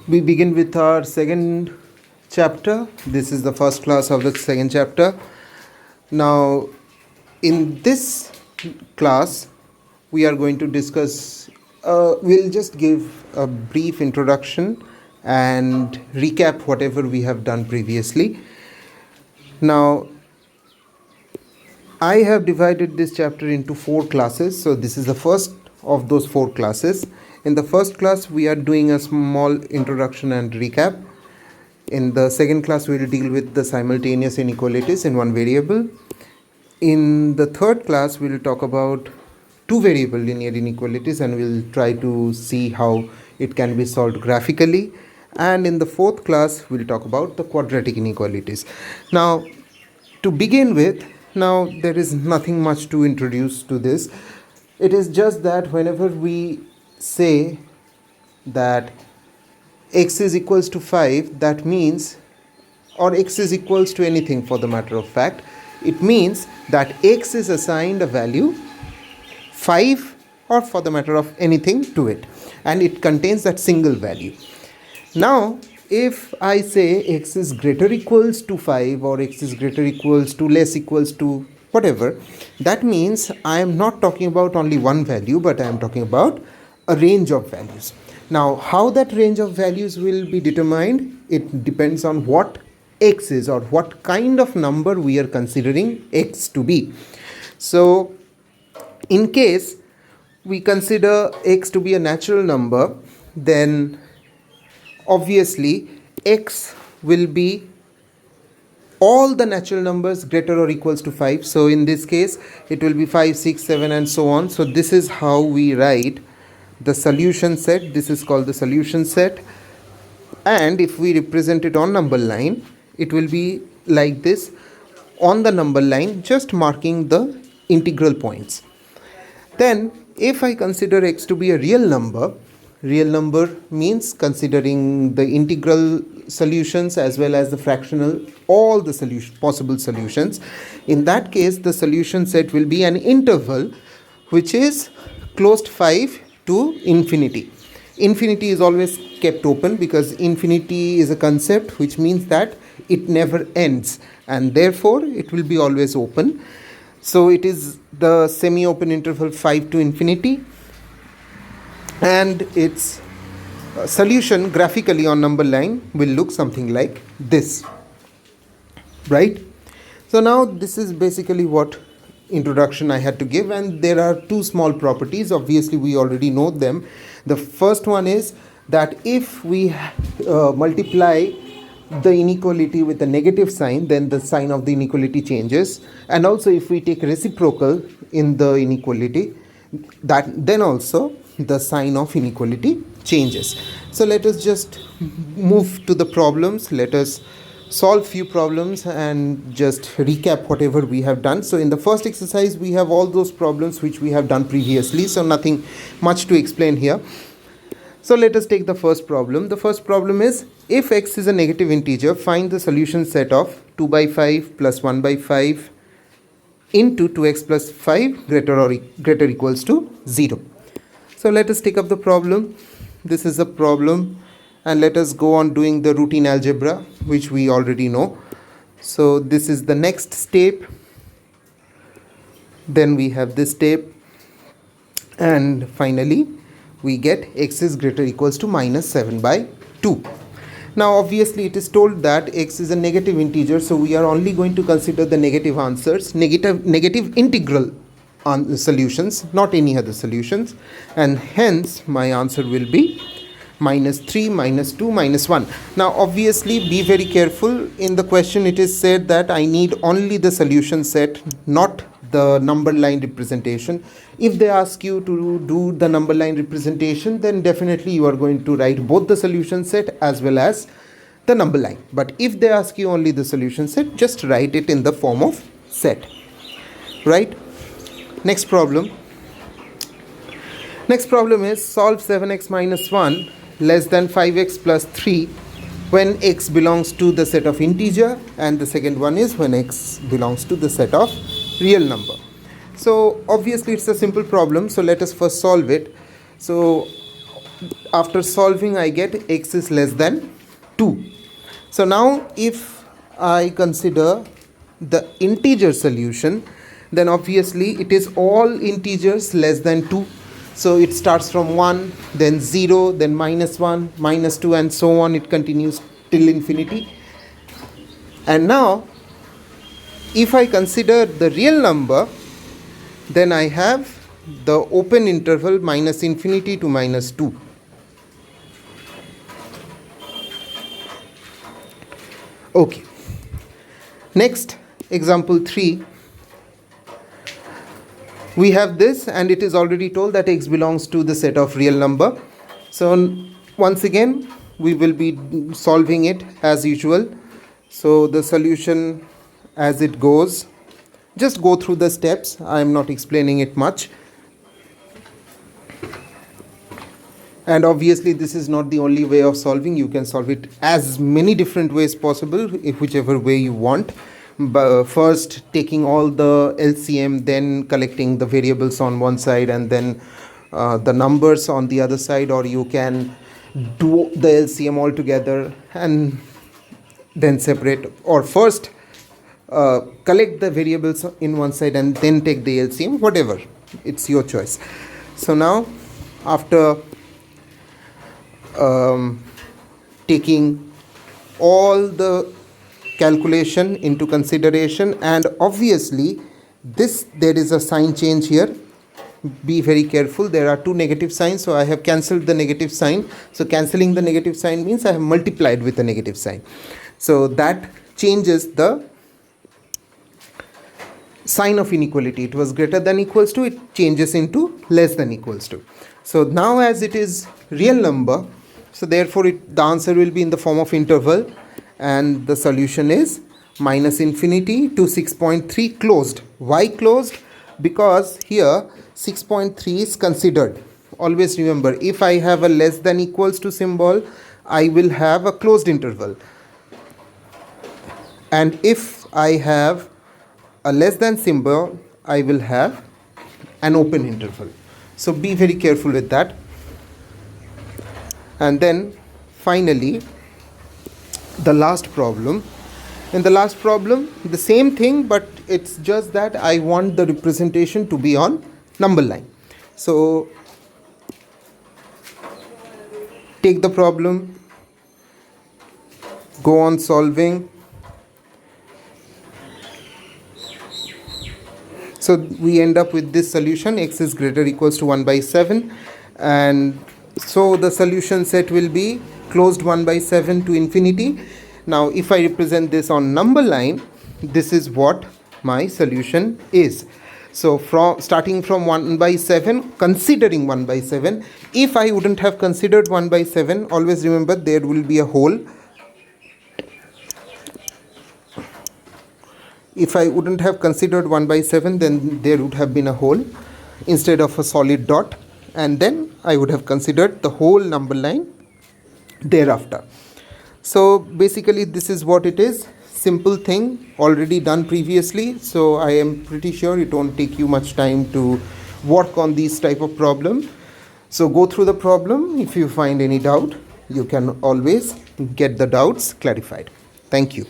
We begin with our second chapter. This is the first class of the second chapter. Now, in this class, we are going to discuss, we'll just give a brief introduction and recap whatever we have done previously. Now, I have divided this chapter into 4 classes. So this is the first of those 4 classes. In the first class, we are doing a small introduction and recap. In the second class, we will deal with the simultaneous inequalities in one variable. In the third class, we will talk about 2 variable linear inequalities and we'll try to see how it can be solved graphically. And in the fourth class, we'll talk about the quadratic inequalities. Now, to begin with, now there is nothing much to introduce to this. It is just that whenever we say that x is equals to 5, that means, or x is equals to anything for the matter of fact, it means that x is assigned a value 5 or for the matter of anything to it, and it contains that single value. Now if I say x is greater equals to 5 or x is greater equals to less equals to whatever, that means I am not talking about only one value, but I am talking about a range of values. Now how that range of values will be determined, it depends on what x is or what kind of number we are considering x to be. So in case we consider x to be a natural number, then obviously x will be all the natural numbers greater or equals to 5. So in this case it will be 5, 6, 7 and so on. So this is how we write the solution set. This is called the solution set, and if we represent it on number line, it will be like this on the number line, just marking the integral points. Then if I consider x to be a real number means considering the integral solutions as well as the fractional, all the possible solutions. In that case, the solution set will be an interval which is closed 5 to infinity. Infinity is always kept open because infinity is a concept which means that it never ends, and therefore it will be always open. So it is the semi-open interval 5 to infinity, and its solution graphically on number line will look something like this, right? So now this is basically what introduction I had to give, and there are 2 small properties. Obviously we already know them. The first one is that if we multiply the inequality with a negative sign, then the sign of the inequality changes, and also if we take reciprocal in the inequality, that then also the sign of inequality changes. So let us just move to the problems. Let us solve few problems and just recap whatever we have done. So in the first exercise we have all those problems which we have done previously, so nothing much to explain here. So let us take the first problem. The first problem is, if x is a negative integer, find the solution set of 2 by 5 plus 1 by 5 into 2x plus 5 greater equals to 0. So let us take up the problem. This is a problem, and let us go on doing the routine algebra, which we already know. So this is the next step. Then we have this step, and finally we get x is greater equals to minus 7 by 2. Now obviously it is told that x is a negative integer, so we are only going to consider the negative answers, negative integral solutions, not any other solutions, and hence my answer will be minus 3, minus 2, minus 1. Now obviously be very careful. In the question it is said that I need only the solution set, not the number line representation. If they ask you to do the number line representation, then definitely you are going to write both the solution set as well as the number line. But if they ask you only the solution set, just write it in the form of set, right? Next problem. Next problem is, solve 7x minus 1 less than 5x plus 3 when x belongs to the set of integer, and the second one is when x belongs to the set of real number. So obviously it's a simple problem, so let us first solve it. So after solving I get x is less than 2. So now if I consider the integer solution, then obviously it is all integers less than 2. So it starts from 1, then 0, then -1, -2, and so on. It continues till infinity. And now if I consider the real number, then I have the open interval minus infinity to -2. Okay. Next, example 3. We have this, and it is already told that x belongs to the set of real number. So once again, we will be solving it as usual. So the solution as it goes, just go through the steps. I am not explaining it much. And obviously this is not the only way of solving. You can solve it as many different ways possible, whichever way you want. But first taking all the LCM, then collecting the variables on one side and then the numbers on the other side, or you can do the LCM all together and then separate, or first collect the variables in one side and then take the LCM, whatever, it's your choice. So now after taking all the calculation into consideration, and obviously there is a sign change here, be very careful. There are two negative signs, so I have cancelled the negative sign. So cancelling the negative sign means I have multiplied with a negative sign, so that changes the sign of inequality. It was greater than equals to, it changes into less than equals to. So now as it is real number, so therefore the answer will be in the form of interval, and the solution is minus infinity to 6.3 closed. Why closed? Because here 6.3 is considered. Always remember, if I have a less than equals to symbol, I will have a closed interval, and if I have a less than symbol, I will have an open interval. So be very careful with that. And then finally the last problem. In the last problem, the same thing, but it's just that I want the representation to be on number line. So take the problem, go on solving. So we end up with this solution, x is greater or equals to 1 by 7, and so the solution set will be closed 1 by 7 to infinity. Now if I represent this on number line, this is what my solution is. So starting from 1 by 7, considering 1 by 7, if I wouldn't have considered 1 by 7, always remember there will be a hole. If I wouldn't have considered 1 by 7, then there would have been a hole instead of a solid dot, and then I would have considered the whole number line thereafter. So basically this is what it is. Simple thing, already done previously, so I am pretty sure it won't take you much time to work on these type of problem. So go through the problem. If you find any doubt, you can always get the doubts clarified. Thank you.